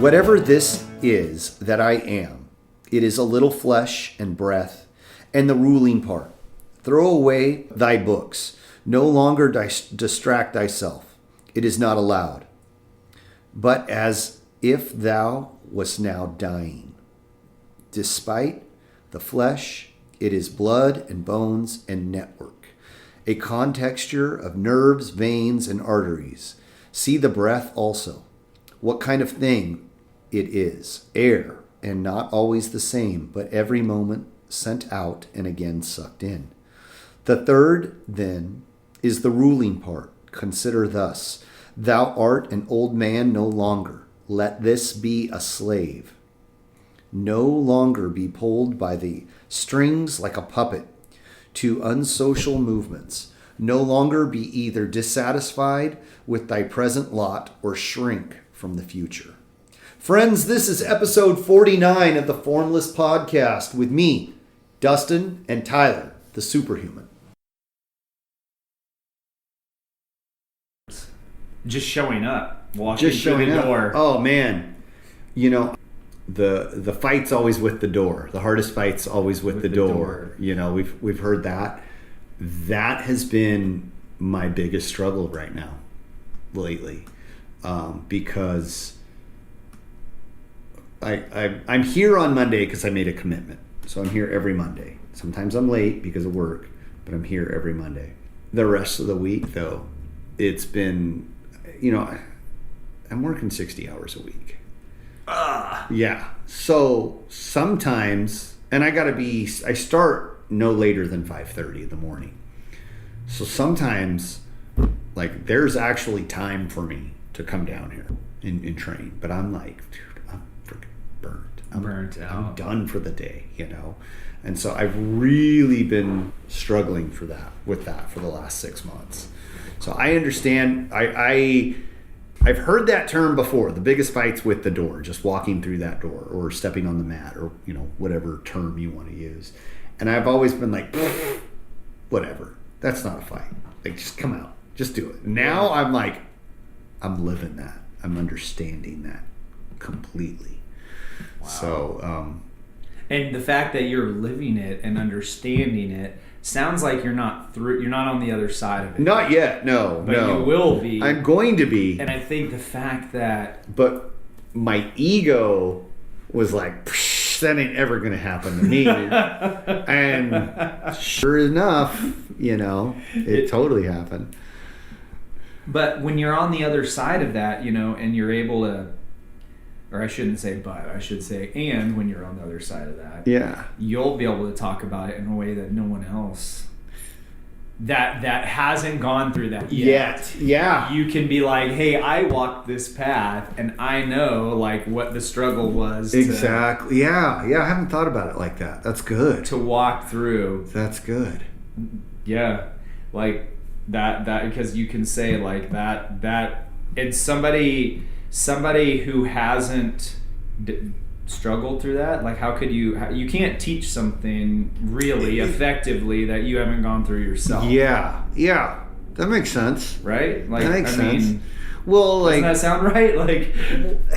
Whatever this is that I am, it is a little flesh and breath, and the ruling part. Throw away thy books. No longer distract thyself. It is not allowed. But as if thou wast now dying. Despite the flesh, it is blood and bones and network, a contexture of nerves, veins, and arteries. See the breath also. What kind of thing it is. Air, and not always the same, but every moment sent out and again sucked in. The third, then, is the ruling part. Consider thus. Thou art an old man no longer. Let this be a slave. No longer be pulled by the strings like a puppet to unsocial movements. No longer be either dissatisfied with thy present lot or shrink from the future. Friends, this is episode 49 of the Formless Podcast with me, Dustin and Tyler, the superhuman. Just showing up, walking through the door. Oh man, you know, the fight's always with the door. The hardest fight's always with the door. You know, we've heard that. That has been my biggest struggle right now, lately, because I'm here on Monday because I made a commitment. So I'm here every Monday. Sometimes I'm late because of work, but I'm here every Monday. The rest of the week, though, it's been, you know, I'm working 60 hours a week. Yeah. So sometimes, and I start no later than 5:30 in the morning. So sometimes, like, there's actually time for me to come down here and train. But I'm like, dude, I'm freaking burnt. Burnt out. I'm done for the day, you know? And so I've really been struggling with that for the last 6 months. So I understand. I've heard that term before. The biggest fight's with the door, just walking through that door or stepping on the mat or, you know, whatever term you want to use. And I've always been like, whatever. That's not a fight. Like, just come out. Just do it. Now I'm like, I'm living that. I'm understanding that completely. Wow. So, and the fact that you're living it and understanding it sounds like you're not on the other side of it. Not yet. No, but no. You will be. I'm going to be. And I think the fact that... But my ego was like, that ain't ever going to happen to me. And sure enough, you know, it totally happened. But when you're on the other side of that, you know, and you're able to, or I shouldn't say but, I should say and when you're on the other side of that, yeah, you'll be able to talk about it in a way that no one else that hasn't gone through that yet. Yeah. You can be like, hey, I walked this path and I know like what the struggle was. Exactly. Yeah. I haven't thought about it like that. That's good. To walk through. That's good. Yeah. Like that because you can say like that it's somebody who hasn't struggled through that. Like, how could you can't teach something really effectively that you haven't gone through yourself. Yeah, that makes sense, right? Like, that makes sense. Mean, well, like, doesn't that sound right? Like,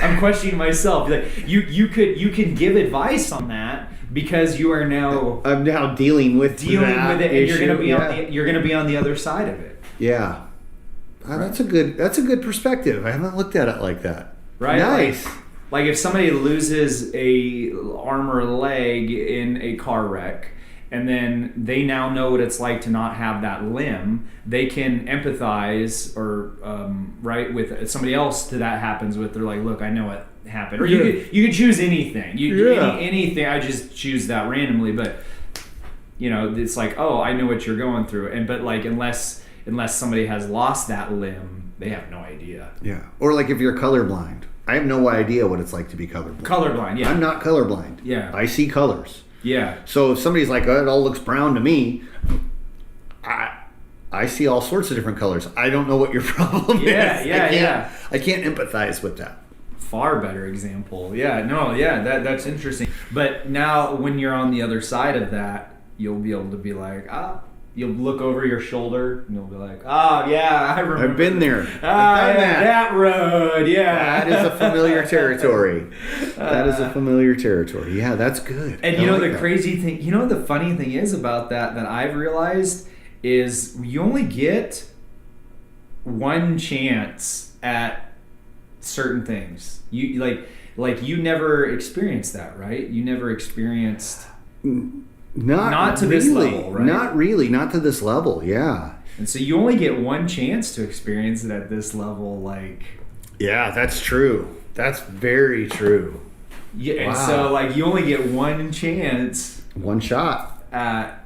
I'm questioning myself. Like, you can give advice on that because you are now I'm now dealing with it, and you're gonna be on the other side of it. Yeah, that's a good perspective. I haven't looked at it like that. Right? Nice. Like if somebody loses a arm or a leg in a car wreck, and then they now know what it's like to not have that limb, they can empathize or right with somebody else that happens with. They're like, look, I know what happened. Or you could choose anything. Anything. I just choose that randomly, but you know, it's like, oh, I know what you're going through, but like unless somebody has lost that limb, they have no idea. Yeah. Or like if you're colorblind. I have no idea what it's like to be colorblind. Colorblind, yeah. I'm not colorblind. Yeah. I see colors. Yeah. So if somebody's like, oh, it all looks brown to me, I see all sorts of different colors. I don't know what your problem is. Yeah. I can't empathize with that. Far better example. That's interesting. But now when you're on the other side of that, you'll be able to be like, you'll look over your shoulder and you'll be like, oh yeah, I remember. I've been there. Ah, yeah, that road, yeah. That is a familiar territory. That is a familiar territory. Yeah, that's good. And the crazy thing, the funny thing is about that I've realized is you only get one chance at certain things. You like you never experienced that, right? You never experienced not to this level, right? Not really, not to this level, yeah. And so you only get one chance to experience it at this level, like. Yeah, that's true. That's very true. Yeah, and so like you only get one chance, one shot at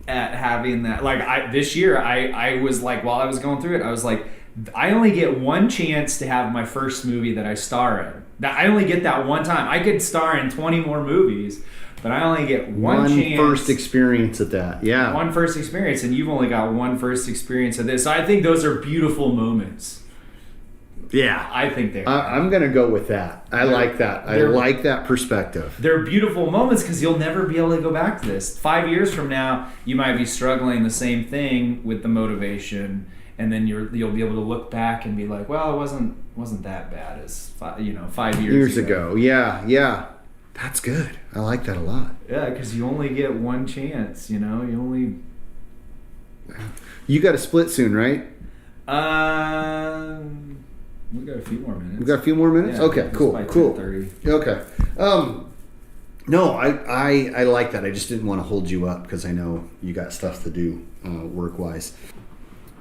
having that. Like this year, I was like, while I was going through it, I was like, I only get one chance to have my first movie that I star in. That I only get that one time. I could star in 20 more movies, but I only get one chance. First experience at that. Yeah. One first experience, and you've only got one first experience of this. So I think those are beautiful moments. Yeah. I think they are. I'm going to go with that. I like that. I like that perspective. They're beautiful moments because you'll never be able to go back to this. 5 years from now, you might be struggling the same thing with the motivation, and then you'll be able to look back and be like, well, it wasn't that bad as 5 years ago. Yeah. That's good. I like that a lot. Yeah, because you only get one chance. You only. You got to split soon, right? We got a few more minutes. We got a few more minutes? Yeah, okay, cool. 10:30. Okay. No, I like that. I just didn't want to hold you up because I know you got stuff to do work-wise.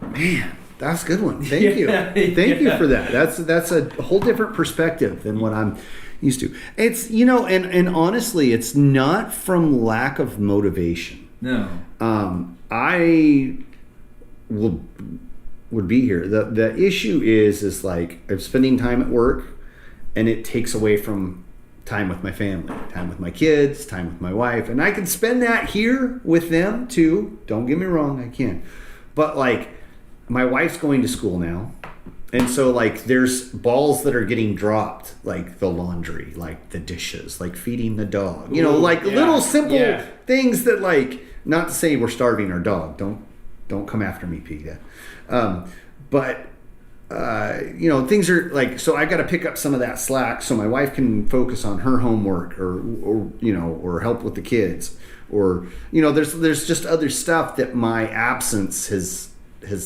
Man, that's a good one. Thank you. Thank you for that. That's a whole different perspective than what I'm used to. It's, and honestly, it's not from lack of motivation. No. I would be here. The issue is like I'm spending time at work, and it takes away from time with my family, time with my kids, time with my wife, and I can spend that here with them too. Don't get me wrong, I can. But like my wife's going to school now, and so like there's balls that are getting dropped, like the laundry, like the dishes, like feeding the dog. Little simple things that like, not to say we're starving our dog. Don't come after me, Peta. But things are like, so I got to pick up some of that slack so my wife can focus on her homework or help with the kids, or there's just other stuff that my absence has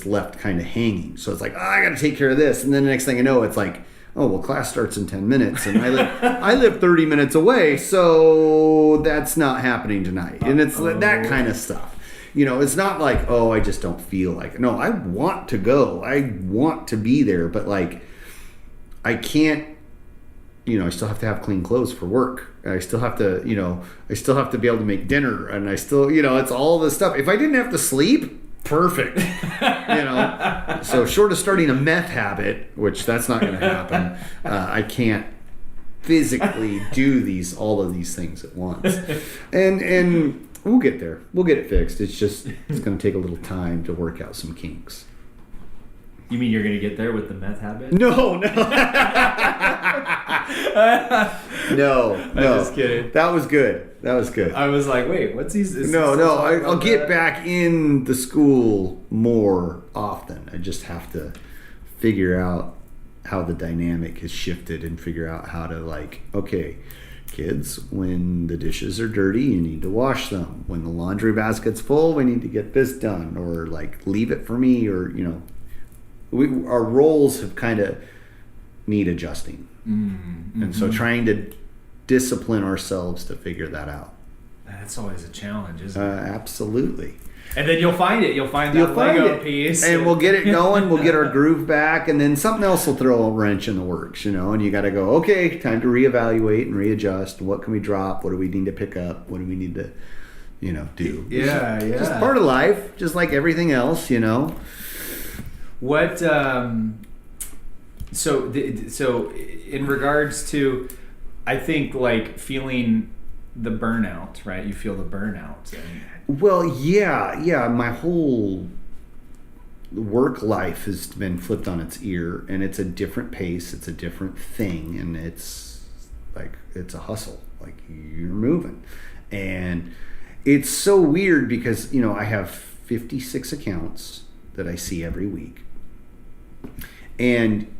left kind of hanging. So it's like, I got to take care of this, and then the next thing I know, it's like, oh well, class starts in 10 minutes, and I live 30 minutes away, so that's not happening tonight, and it's that kind of stuff. It's not like, oh, I just don't feel like it. No, I want to go. I want to be there, but like, I can't, I still have to have clean clothes for work. I still have to, be able to make dinner, and I still, it's all this stuff. If I didn't have to sleep, perfect. So short of starting a meth habit, which that's not going to happen, I can't physically do all of these things at once. And we'll get there. We'll get it fixed. It's going to take a little time to work out some kinks. You mean you're going to get there with the meth habit? No. No. I'm just kidding. That was good. I was like, wait, what's these? I'll get back in the school more often. I just have to figure out how the dynamic has shifted and figure out how to like, okay, kids, when the dishes are dirty, you need to wash them. When the laundry basket's full, we need to get this done, or like leave it for me, or our roles have kind of need adjusting. Mm-hmm. And so trying to discipline ourselves to figure that out. That's always a challenge, isn't it? Absolutely. And then you'll find it. You'll find that Lego piece. And we'll get it going. We'll get our groove back. And then something else will throw a wrench in the works, And you got to go, okay, time to reevaluate and readjust. What can we drop? What do we need to pick up? What do we need to, do? Yeah. Just part of life, just like everything else, What, so in regards to, I think, like, feeling the burnout, right? You feel the burnout. Well, yeah. My whole work life has been flipped on its ear, and it's a different pace. It's a different thing, and it's a hustle. Like, you're moving, and it's so weird because I have 56 accounts that I see every week. And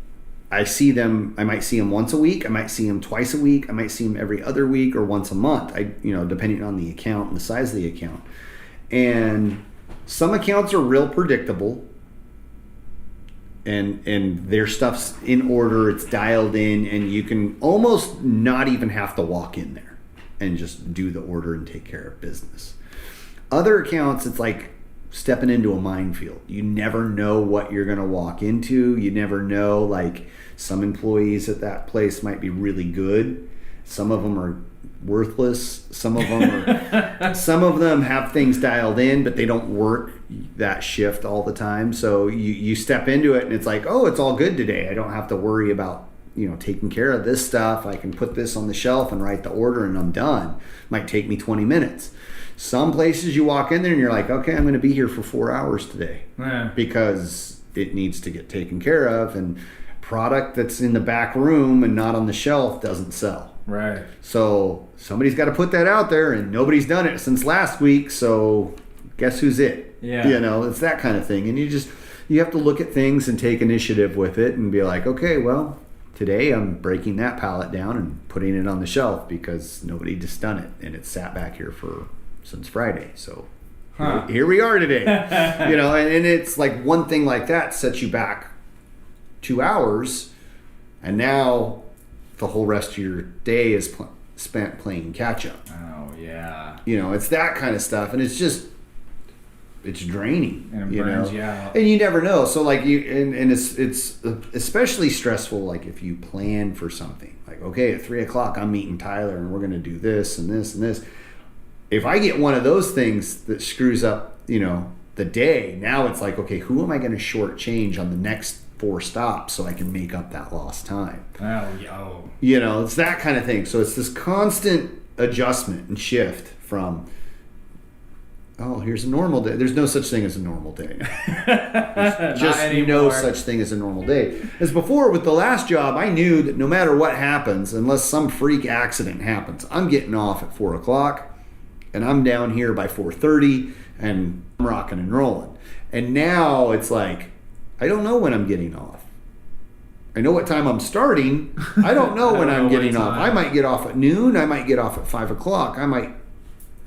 I might see them once a week, I might see them twice a week, I might see them every other week or once a month, depending on the account and the size of the account. And some accounts are real predictable, and their stuff's in order, it's dialed in, and you can almost not even have to walk in there and just do the order and take care of business. Other accounts, it's like stepping into a minefield. You never know what you're going to walk into. You never know, like, some employees at that place might be really good. Some of them are worthless. Some of them have things dialed in, but they don't work that shift all the time. So you step into it and it's like, oh, it's all good today. I don't have to worry about, taking care of this stuff. I can put this on the shelf and write the order and I'm done. Might take me 20 minutes. Some places you walk in there and you're like, okay, I'm going to be here for 4 hours today because it needs to get taken care of, and product that's in the back room and not on the shelf doesn't sell. Right. So somebody's got to put that out there, and nobody's done it since last week. So guess who's it? Yeah. It's that kind of thing. And you have to look at things and take initiative with it and be like, okay, well, today I'm breaking that pallet down and putting it on the shelf because nobody just done it, and it's sat back here since Friday. So here we are today. And it's like one thing like that sets you back 2 hours, and now the whole rest of your day is spent playing catch up. Oh yeah. It's that kind of stuff, and it's draining. And it burns you out. And you never know. So like it's especially stressful, like if you plan for something. Like, okay, at 3:00 I'm meeting Tyler and we're gonna do this and this and this. If I get one of those things that screws up, the day, now it's like, okay, who am I gonna shortchange on the next 4 stops so I can make up that lost time? It's that kind of thing. So it's this constant adjustment and shift from, oh, here's a normal day. There's no such thing as a normal day. There's just no such thing as a normal day. As before with the last job, I knew that no matter what happens, unless some freak accident happens, I'm getting off at 4:00 and I'm down here by 4:30 and I'm rocking and rolling. And now it's like, I don't know when I'm getting off. I know what time I'm starting. I don't know when I'm getting off. I might get off at noon. I might get off at 5:00.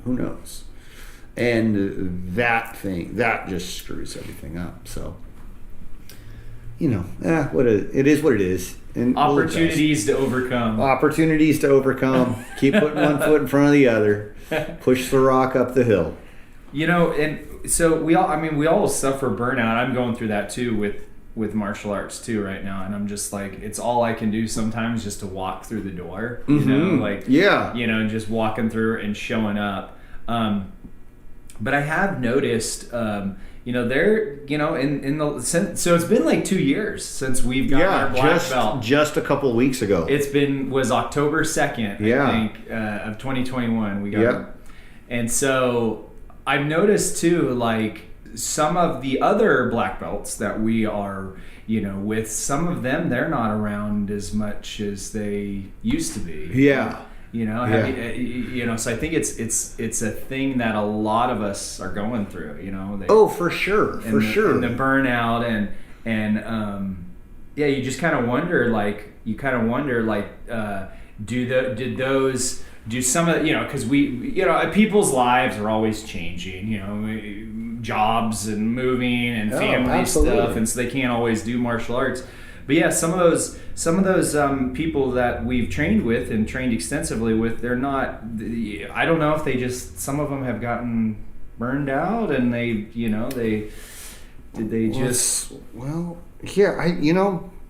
Who knows? And that just screws everything up. So, it is what it is. And opportunities to overcome. Opportunities to overcome. Keep putting one foot in front of the other. Push the rock up the hill. And so we all suffer burnout. I'm going through that too with martial arts too right now, and I'm just like, it's all I can do sometimes just to walk through the door. Just walking through and showing up. But I have noticed, so it's been like 2 years since we've gotten our black belt. Just a couple of weeks ago. Was October 2nd, I think, of 2021 we got it. And so I've noticed too, like, some of the other black belts that we are, with, some of them, they're not around as much as they used to be. Yeah. So I think it's a thing that a lot of us are going through, for sure. And the burnout and you just kind of wonder, do some of, because people's lives are always changing, jobs and moving and family stuff, and so they can't always do martial arts. But yeah, some of those people that we've trained with and trained extensively with, they're not. I don't know if they just, some of them have gotten burned out, and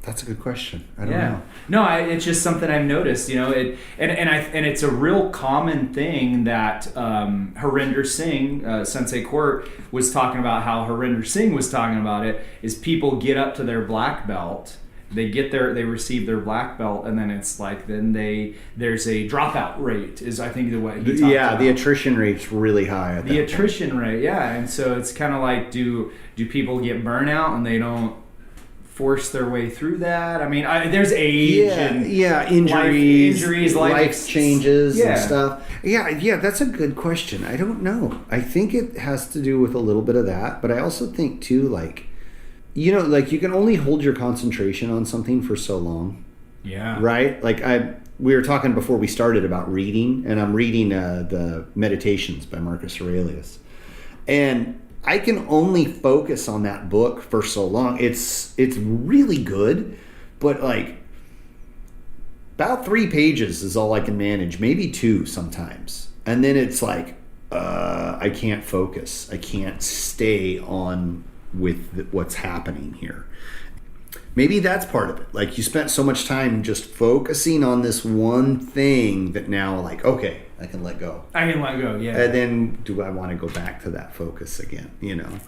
that's a good question. I don't know. No, it's just something I've noticed. And it's a real common thing that Harinder Singh, Sensei Court, was talking about. How Harinder Singh was talking about it is people get up to their black belt. They receive their black belt, and then it's like, there's a dropout rate, is I think the way he talked about. The attrition rate's really high. The attrition rate, and so it's kind of like, do people get burnout and they don't force their way through that. I mean, there's age and injuries, life changes yeah. and stuff. Yeah, that's a good question. I don't know. I think it has to do with a little bit of that, but I also think too, like, you know, like you can only hold your concentration on something for so long. Yeah. Right? Like we were talking before we started about reading, and I'm reading the Meditations by Marcus Aurelius. And I can only focus on that book for so long. It's really good, but like about 3 pages is all I can manage, maybe 2 sometimes. And then it's like I can't focus. I can't stay on with what's happening here. Maybe that's part of it. Like you spent so much time just focusing on this one thing that now, like, okay, I can let go. I can let go, yeah. And then do I want to go back to that focus again, you know?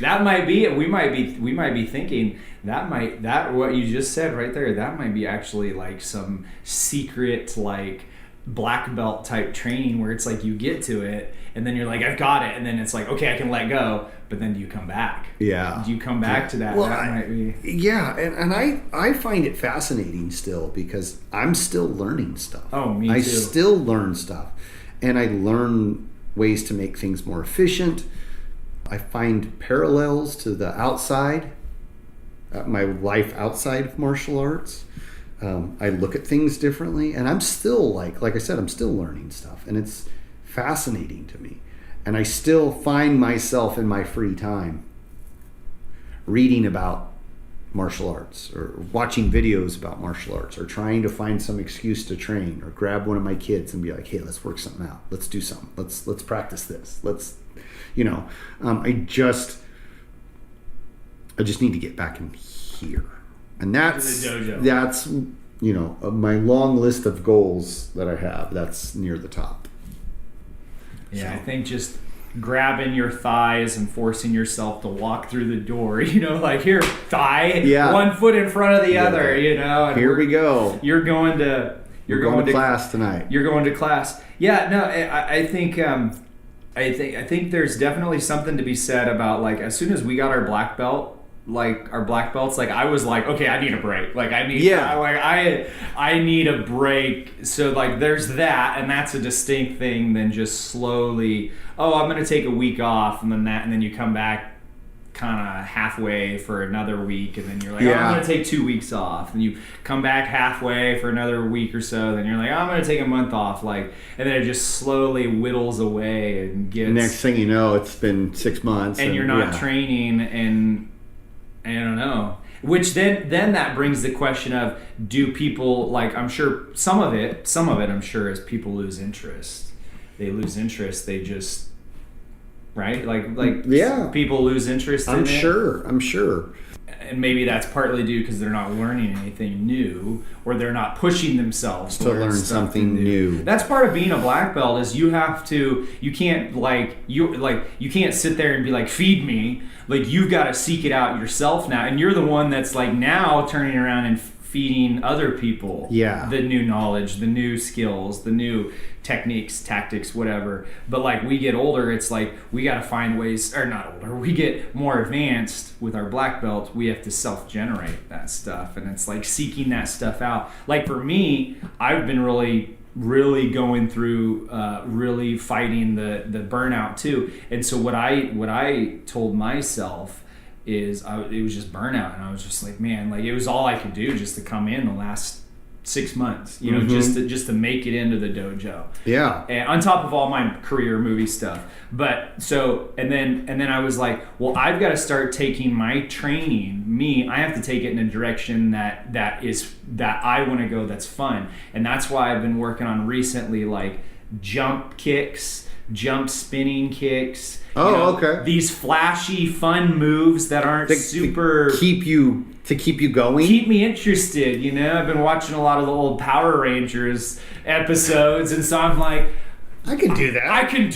That might be it. We might be thinking that what you just said right there, that might be actually like some secret like black belt type training where it's like you get to it and then you're like, I've got it, and then it's like, okay, I can let go, but then do you come back? Yeah. Do you come back to that? Well, that might be. Yeah, and I find it fascinating still because I'm still learning stuff. Oh, me too. I still learn stuff, and I learn ways to make things more efficient. I find parallels to the outside, my life outside of martial arts. I look at things differently, and I'm still like I said, I'm still learning stuff, and it's fascinating to me. And I still find myself in my free time reading about martial arts or watching videos about martial arts or trying to find some excuse to train or grab one of my kids and be like, hey, let's work something out. Let's do something. Let's practice this. I just need to get back in here. And that's my long list of goals that I have. That's near the top. Yeah, so. I think just grabbing your thighs and forcing yourself to walk through the door, like here, thigh, one foot in front of the other, and here we go. You're going to class tonight. You're going to class. Yeah, no, I think there's definitely something to be said about like as soon as we got our black belts, like I was like, okay, I need a break. Like I need a break. So like there's that, and that's a distinct thing than just slowly, I'm gonna take a week off and then you come back kind of halfway for another week, and then you're like, I'm gonna take 2 weeks off, and you come back halfway for another week or so, then you're like, I'm gonna take a month off, like, and then it just slowly whittles away and gets. Next thing you know, it's been 6 months, and you're not training, and I don't know. Which then that brings the question of, do people, like, I'm sure some of it I'm sure is people lose interest. They lose interest. They just, right? Like people lose interest in it. I'm sure. And maybe that's partly due because they're not learning anything new, or they're not pushing themselves to learn something new. That's part of being a black belt is you can't sit there and be like, feed me. Like you've got to seek it out yourself now, and you're the one that's like now turning around and feeding other people the new knowledge, the new skills, the new techniques, tactics, whatever. But like we get older, it's like we got to find ways, or not older, we get more advanced with our black belt, we have to self-generate that stuff, and it's like seeking that stuff out. Like for me, I've been really going through really fighting the burnout too. And so what I told myself is it was just burnout, and I was just like, man, like it was all I could do just to come in the last 6 months, just to make it into the dojo. Yeah. And on top of all my career movie stuff. But so and then I was like, well, I've got to start taking my training, I have to take it in a direction that I want to go, that's fun. And that's why I've been working on recently, like jump kicks, jump spinning kicks. Okay. These flashy, fun moves that aren't super to keep you going. Keep me interested. I've been watching a lot of the old Power Rangers episodes, and so I'm like, I can do that. I can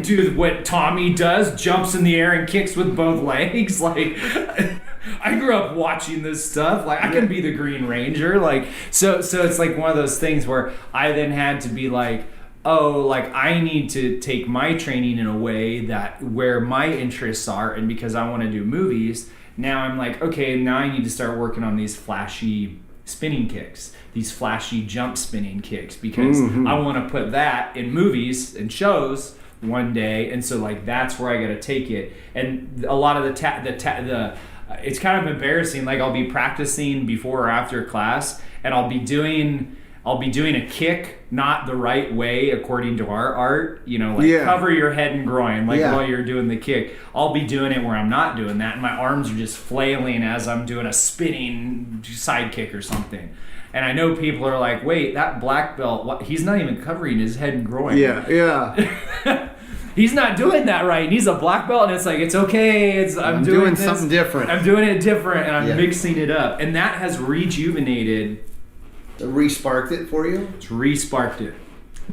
do what Tommy does, jumps in the air and kicks with both legs. Like, I grew up watching this stuff. Like, I can be the Green Ranger. Like, so it's like one of those things where I then had to be like, I need to take my training in a way that where my interests are, and because I want to do movies, now I'm like, okay, now I need to start working on these flashy spinning kicks, these flashy jump spinning kicks, because I want to put that in movies and shows one day. And so like that's where I got to take it. And a lot of the it's kind of embarrassing. Like I'll be practicing before or after class, and I'll be doing a kick not the right way according to our art, cover your head and groin while you're doing the kick. I'll be doing it where I'm not doing that, and my arms are just flailing as I'm doing a spinning side kick or something. And I know people are like, wait, that black belt, he's not even covering his head and groin. Yeah. He's not doing that right. And he's a black belt, and it's like, it's okay. I'm doing something different. I'm doing it different, and I'm mixing it up. And that has rejuvenated. Re-sparked it for you? It's re-sparked it.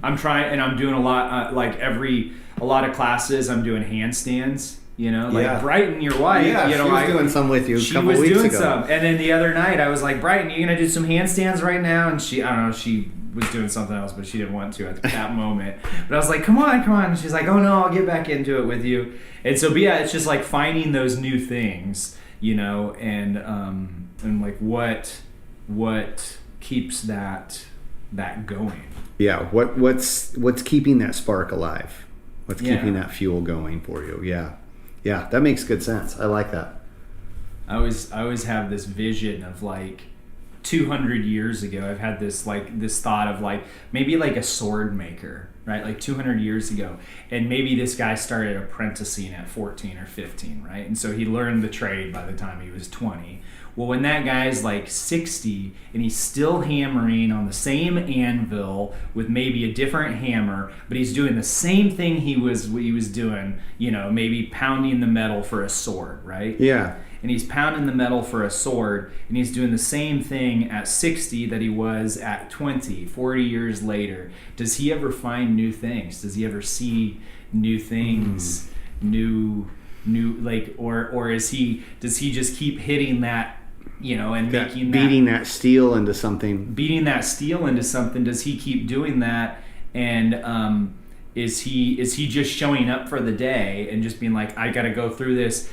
I'm trying, and I'm doing a lot, a lot of classes, I'm doing handstands. Brighton, your wife. Yeah, she was doing some with you a couple weeks ago. She was doing some. And then the other night, I was like, Brighton, you going to do some handstands right now? And she was doing something else, but she didn't want to at that moment. But I was like, come on. And she's like, oh, no, I'll get back into it with you. And so, but yeah, it's just like finding those new things, and like what keeps that going. Yeah, what's keeping that spark alive? What's keeping that fuel going for you? Yeah, that makes good sense. I like that. I always have this vision of like 200 years ago. I've had this thought of like maybe like a sword maker, right? Like 200 years ago, and maybe this guy started apprenticing at 14 or 15, right? And so he learned the trade by the time he was 20. Well, when that guy's like 60 and he's still hammering on the same anvil with maybe a different hammer, but he's doing the same thing he was doing, maybe pounding the metal for a sword, right? Yeah. And he's pounding the metal for a sword, and he's doing the same thing at 60 that he was at 20, 40 years later. Does he ever find new things? Does he ever see new things, new like, or does he just keep hitting that, and beating that steel into something? Does he keep doing that? And is he just showing up for the day and just being like, I got to go through this,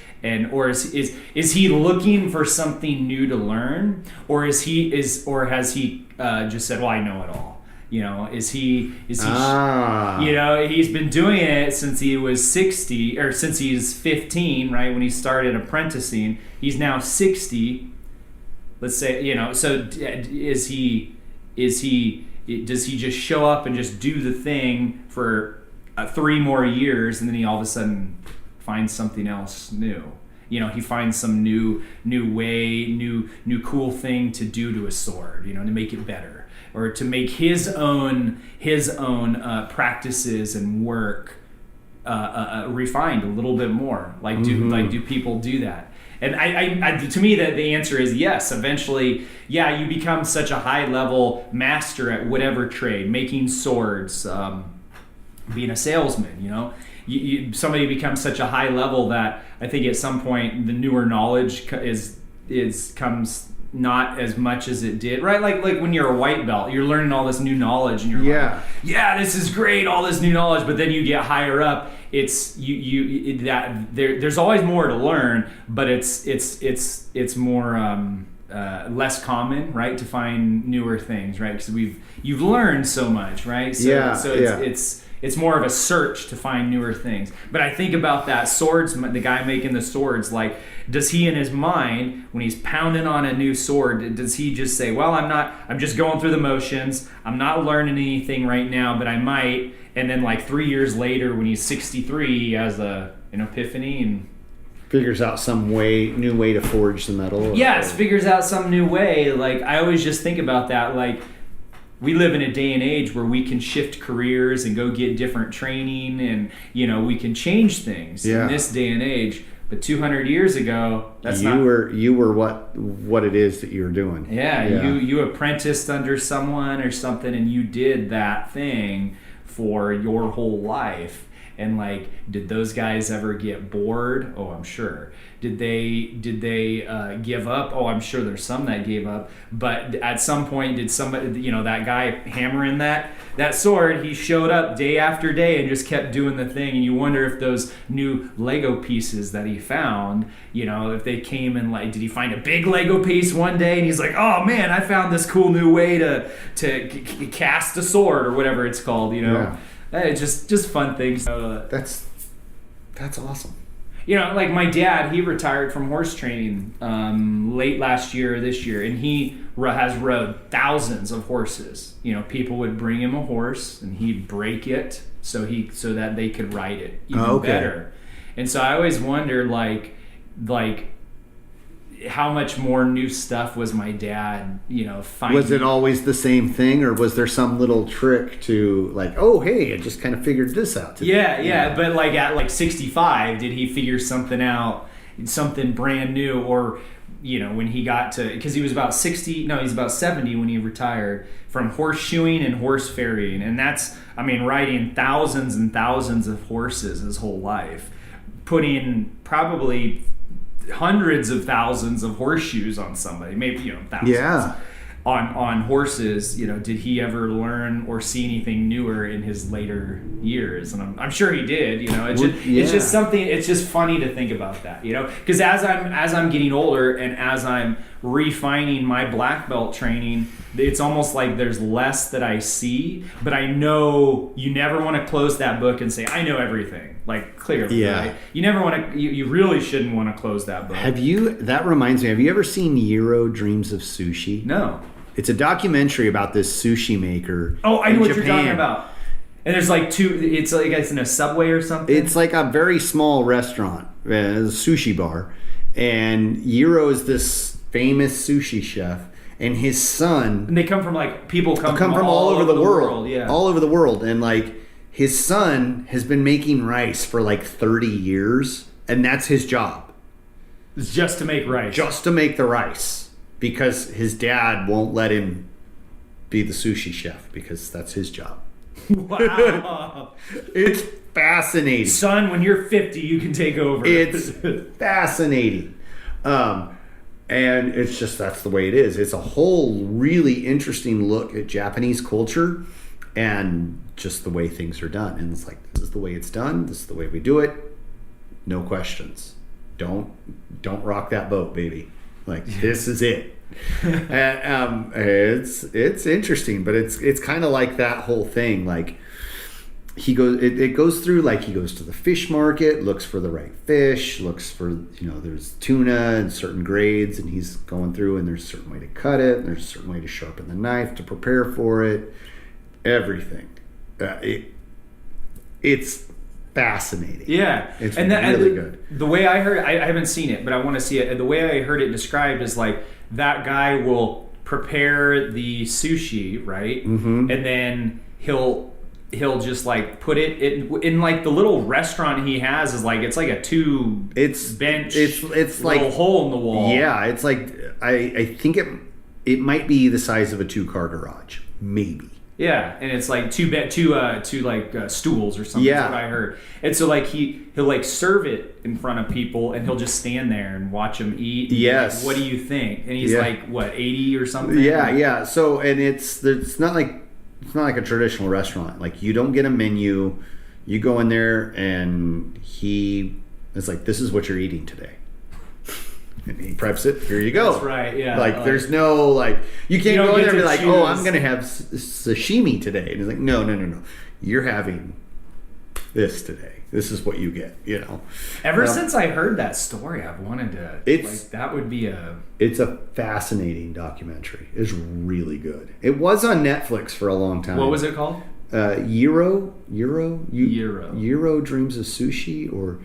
or is he looking for something new to learn, or has he just said, well, I know it all? Is he he's been doing it since he was 60, or since he's 15, right? When he started apprenticing, he's now 60. Let's say, so does he just show up and just do the thing for 3 more years, and then he all of a sudden finds something else new? He finds some new way, new cool thing to do to a sword, to make it better, or to make his own practices and work refined a little bit more. Do people do that? And I to me, the answer is yes. Eventually, you become such a high level master at whatever trade, making swords, being a salesman. Somebody becomes such a high level that I think at some point the newer knowledge comes not as much as it did, right? Like when you're a white belt, you're learning all this new knowledge, and you're like, this is great, all this new knowledge. But then you get higher up, there's always more to learn, but it's more less common, right, to find newer things, right? Because you've learned so much, right? It's more of a search to find newer things. But I think about that swordsman, the guy making the swords, like, does he in his mind, when he's pounding on a new sword, does he just say, well, I'm just going through the motions, I'm not learning anything right now, but I might, and then like 3 years later when he's 63, he has an epiphany and figures out some new way to forge the metal? Figures out some new way. Like, I always just think about that, like, we live in a day and age where we can shift careers and go get different training, and we can change things in this day and age. But 200 years ago, you were what it is that you're doing. You apprenticed under someone or something, and you did that thing for your whole life. And like, did those guys ever get bored? Oh, I'm sure. Did they give up? Oh, I'm sure there's some that gave up. But at some point, did somebody, you know, that guy hammering that sword, he showed up day after day and just kept doing the thing. And you wonder if those new Lego pieces that he found, you know, if they came and like, did he find a big Lego piece one day and he's like, oh man, I found this cool new way to cast a sword or whatever it's called, you know. Yeah. Just fun things. That's awesome. You know, like my dad, he retired from horse training late last year or this year, and he has rode thousands of horses. You know, people would bring him a horse, and he'd break it so that they could ride it even better. And so I always wonder, like how much more new stuff was my dad, you know, finding? Was it always the same thing, or was there some little trick to like, oh, hey, I just kind of figured this out today? Yeah. But like at like 65, did he figure something out, something brand new? Or, you know, when he got to, because he was about 70 when he retired from horseshoeing and horse ferrying. And that's, I mean, riding thousands and thousands of horses his whole life, putting probably hundreds of thousands of horseshoes on somebody, maybe, you know, thousands on horses. You know, did he ever learn or see anything newer in his later years? And I'm sure he did. You know, it's just something. It's just funny to think about that. You know, because as I'm getting older and as I'm refining my black belt training, it's almost like there's less that I see, but I know you never want to close that book and say I know everything. Like, clearly, right? You never want to. You really shouldn't want to close that book. That reminds me. Have you ever seen Jiro Dreams of Sushi? No. It's a documentary about this sushi maker. Oh, I know what you're talking about. And there's like it's like it's in a Subway or something. It's like a very small restaurant, a sushi bar, and Jiro is this famous sushi chef, and his son. And they come from like people come from all over the world. Yeah, all over the world, and like his son has been making rice for like 30 years, and that's his job. It's just to make rice. Just to make the rice. Because his dad won't let him be the sushi chef because that's his job. Wow. It's fascinating. Son, when you're 50, you can take over. It's fascinating. And it's just, that's the way it is. It's a whole really interesting look at Japanese culture and just the way things are done. And it's like, this is the way it's done. This is the way we do it. No questions. Don't rock that boat, baby. Like, this is it. And, it's interesting, but it's kind of like that whole thing. Like, it goes through, like, he goes to the fish market, looks for the right fish, looks for, you know, there's tuna and certain grades, and he's going through, and there's a certain way to cut it, and there's a certain way to sharpen the knife to prepare for it. Everything. It's fascinating. Yeah. It's really good. The way I heard it, I haven't seen it, but I want to see it. The way I heard it described is like that guy will prepare the sushi, right? Mm-hmm. And then he'll just like put it in like the little restaurant he has is like, it's like a bench. It's like a hole in the wall. Yeah. It's like, I think it might be the size of a 2-car garage. Maybe. Yeah, and it's like two stools or something. Yeah. That's what I heard. And so like he'll like serve it in front of people, and he'll just stand there and watch them eat. Yes. Like, what do you think? And he's like, what, 80 or something? Yeah. So, and it's not like a traditional restaurant. Like, you don't get a menu. You go in there, and it's like, this is what you're eating today. And he preps it. Here you go. That's right. Yeah. Like, there's no, like, you can't go in there and be like, oh, I'm going to have sashimi today. And he's like, no. You're having this today. This is what you get, you know. Ever since I heard that story, I've wanted to, that would be It's a fascinating documentary. It's really good. It was on Netflix for a long time. What was it called? Jiro Dreams of Sushi, or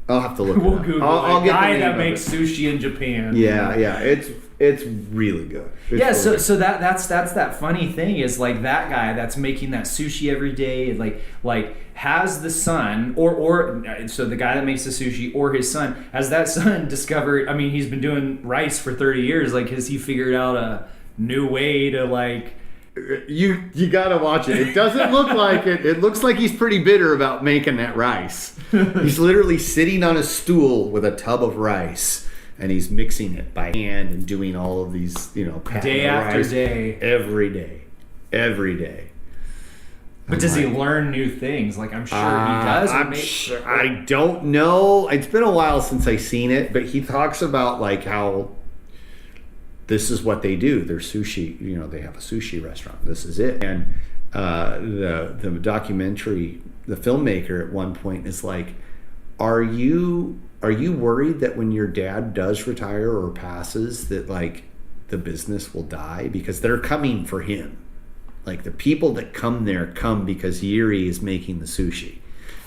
I'll have to look. We'll Google I'll get guy that makes sushi in Japan. Yeah. It's really good. So that's that funny thing is like that guy that's making that sushi every day, like has the son or so the guy that makes the sushi or his son, has that son discovered? I mean, he's been doing rice for 30 years. Like, has he figured out a new way to like You gotta watch it. It doesn't look like it. It looks like he's pretty bitter about making that rice. He's literally sitting on a stool with a tub of rice, and he's mixing it by hand and doing all of these, day after day, every day. But does he learn new things? Like, I'm sure he does. I don't know. It's been a while since I've seen it, but he talks about like how this is what they do. They're sushi. They have a sushi restaurant. This is it. And the documentary, the filmmaker at one point is like, are you worried that when your dad does retire or passes that like the business will die? Because they're coming for him. Like, the people that come there come because Yuri is making the sushi.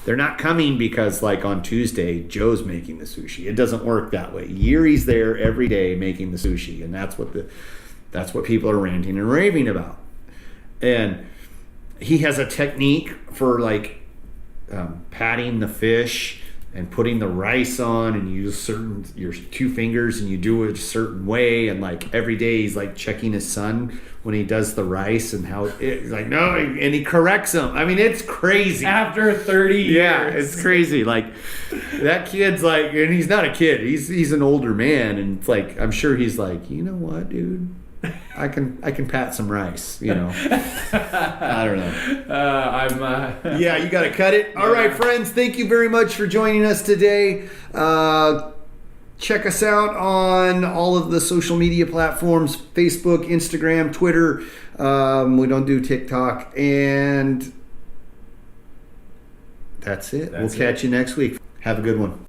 They're not coming because, like, on Tuesday, Joe's making the sushi. It doesn't work that way. Yuri's there every day making the sushi, and that's what people are ranting and raving about. And he has a technique for, like, patting the fish and putting the rice on, and you use your 2 fingers and you do it a certain way, and like every day he's like checking his son when he does the rice and how it's like, no, and he corrects him. I mean, it's crazy. After 30 years. Yeah, it's crazy. Like, that kid's like, and he's not a kid, he's an older man, and it's like, I'm sure he's like, you know what, dude? I can pat some rice, I don't know. Yeah, you got to cut it. All right, friends, thank you very much for joining us today. Check us out on all of the social media platforms: Facebook, Instagram, Twitter. We don't do TikTok, and that's it. We'll catch you next week. Have a good one.